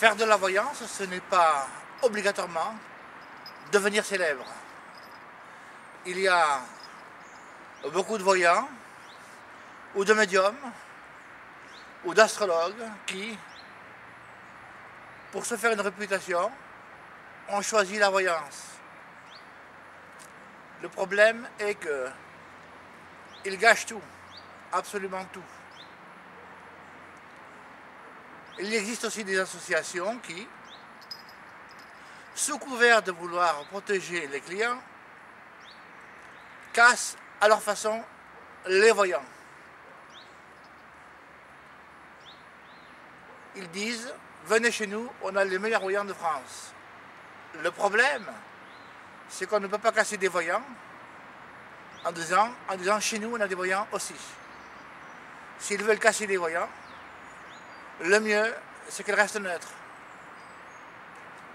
Faire de la voyance, ce n'est pas obligatoirement devenir célèbre. Il y a beaucoup de voyants, ou de médiums, ou d'astrologues qui, pour se faire une réputation, ont choisi la voyance. Le problème est qu'ils gâchent tout, absolument tout. Il existe aussi des associations qui, sous couvert de vouloir protéger les clients, cassent à leur façon les voyants. Ils disent, venez chez nous, on a les meilleurs voyants de France. Le problème, c'est qu'on ne peut pas casser des voyants en disant chez nous on a des voyants aussi. S'ils veulent casser des voyants, le mieux c'est qu'ils restent neutres.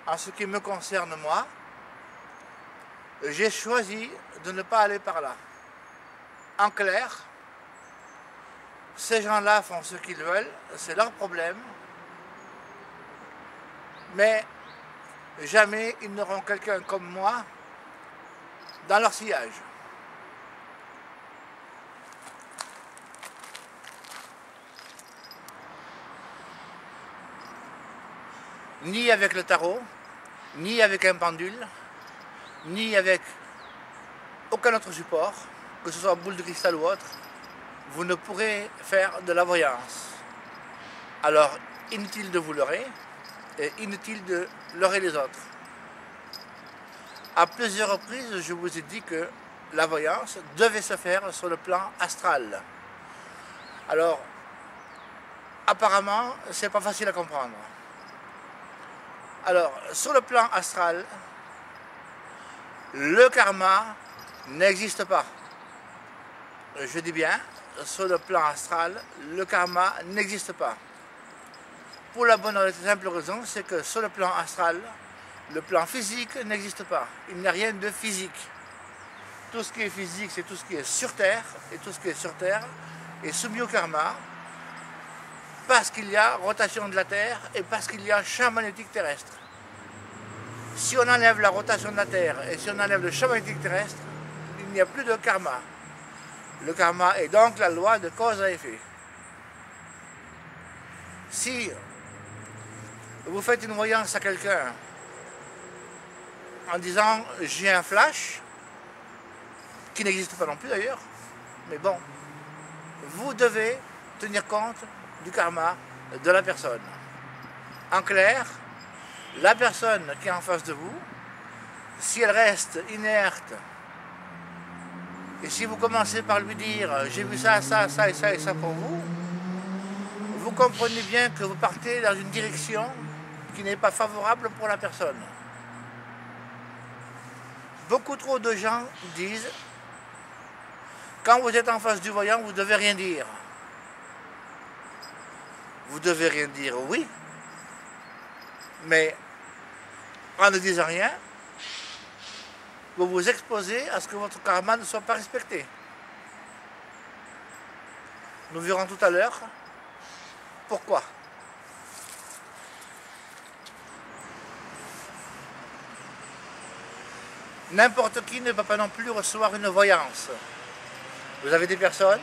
En ce qui me concerne moi, j'ai choisi de ne pas aller par là. En clair, ces gens-là font ce qu'ils veulent, c'est leur problème, mais jamais ils n'auront quelqu'un comme moi dans leur sillage. Ni avec le tarot, ni avec un pendule, ni avec aucun autre support, que ce soit boule de cristal ou autre, vous ne pourrez faire de la voyance. Alors, inutile de vous leurrer, et inutile de leurrer les autres. À plusieurs reprises, je vous ai dit que la voyance devait se faire sur le plan astral. Alors, apparemment, c'est pas facile à comprendre. Alors, sur le plan astral, le karma n'existe pas. Je dis bien, sur le plan astral, le karma n'existe pas. Pour la bonne et simple raison, c'est que sur le plan astral, le plan physique n'existe pas. Il n'y a rien de physique. Tout ce qui est physique, c'est tout ce qui est sur Terre, et tout ce qui est sur Terre est soumis au karma, parce qu'il y a rotation de la Terre et parce qu'il y a champ magnétique terrestre. Si on enlève la rotation de la Terre et si on enlève le champ magnétique terrestre, il n'y a plus de karma. Le karma est donc la loi de cause à effet. Si vous faites une voyance à quelqu'un en disant j'ai un flash, qui n'existe pas non plus d'ailleurs, mais bon, vous devez tenir compte du karma de la personne. En clair, la personne qui est en face de vous, si elle reste inerte, et si vous commencez par lui dire j'ai vu ça, ça, ça et ça et ça pour vous, vous comprenez bien que vous partez dans une direction qui n'est pas favorable pour la personne. Beaucoup trop de gens disent quand vous êtes en face du voyant, vous ne devez rien dire. Vous devez rien dire, oui, mais en ne disant rien, vous vous exposez à ce que votre karma ne soit pas respecté. Nous verrons tout à l'heure pourquoi. N'importe qui ne peut pas non plus recevoir une voyance. Vous avez des personnes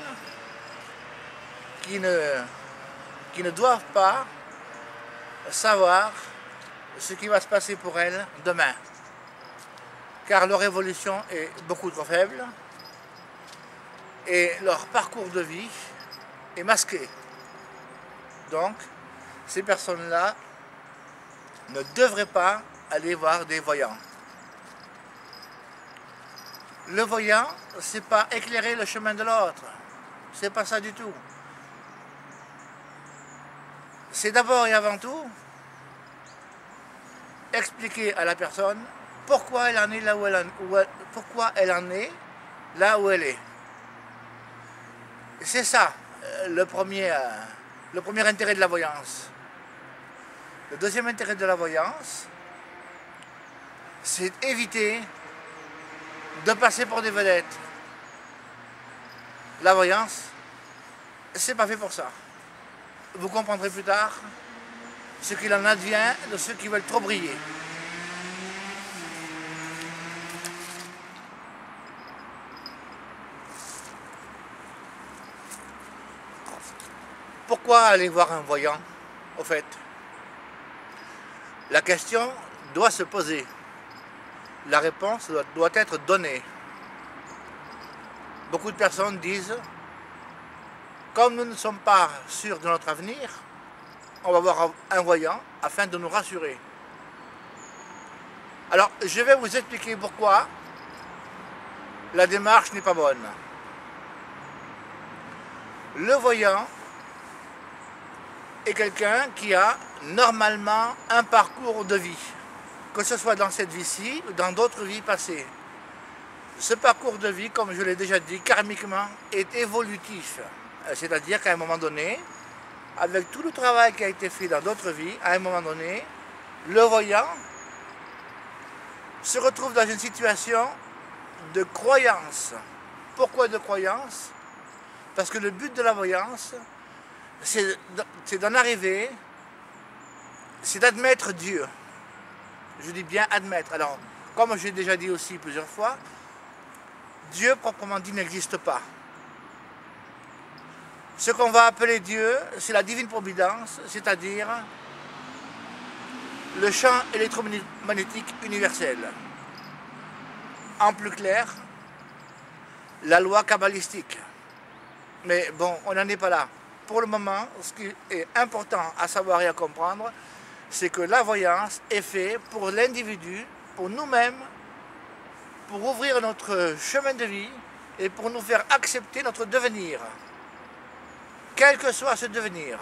qui ne doivent pas savoir ce qui va se passer pour elles demain. Car leur évolution est beaucoup trop faible et leur parcours de vie est masqué. Donc, ces personnes-là ne devraient pas aller voir des voyants. Le voyant, c'est pas éclairer le chemin de l'autre. C'est pas ça du tout. C'est d'abord et avant tout expliquer à la personne pourquoi elle en est là où elle en est. C'est ça le premier intérêt de la voyance. Le deuxième intérêt de la voyance, c'est éviter de passer pour des vedettes. La voyance, c'est pas fait pour ça. Vous comprendrez plus tard ce qu'il en advient de ceux qui veulent trop briller. Pourquoi aller voir un voyant, au fait? La question doit se poser. La réponse doit être donnée. Beaucoup de personnes disent, comme nous ne sommes pas sûrs de notre avenir, on va voir un voyant afin de nous rassurer. Alors, je vais vous expliquer pourquoi la démarche n'est pas bonne. Le voyant est quelqu'un qui a normalement un parcours de vie, que ce soit dans cette vie-ci ou dans d'autres vies passées. Ce parcours de vie, comme je l'ai déjà dit, karmiquement, est évolutif. C'est-à-dire qu'à un moment donné, avec tout le travail qui a été fait dans d'autres vies, à un moment donné, le voyant se retrouve dans une situation de croyance. Pourquoi de croyance? Parce que le but de la voyance, c'est d'en arriver, c'est d'admettre Dieu. Je dis bien admettre. Alors, comme j'ai déjà dit aussi plusieurs fois, Dieu proprement dit n'existe pas. Ce qu'on va appeler Dieu, c'est la divine providence, c'est-à-dire le champ électromagnétique universel. En plus clair, la loi kabbalistique. Mais bon, on n'en est pas là. Pour le moment, ce qui est important à savoir et à comprendre, c'est que la voyance est faite pour l'individu, pour nous-mêmes, pour ouvrir notre chemin de vie et pour nous faire accepter notre devenir, quel que soit ce devenir.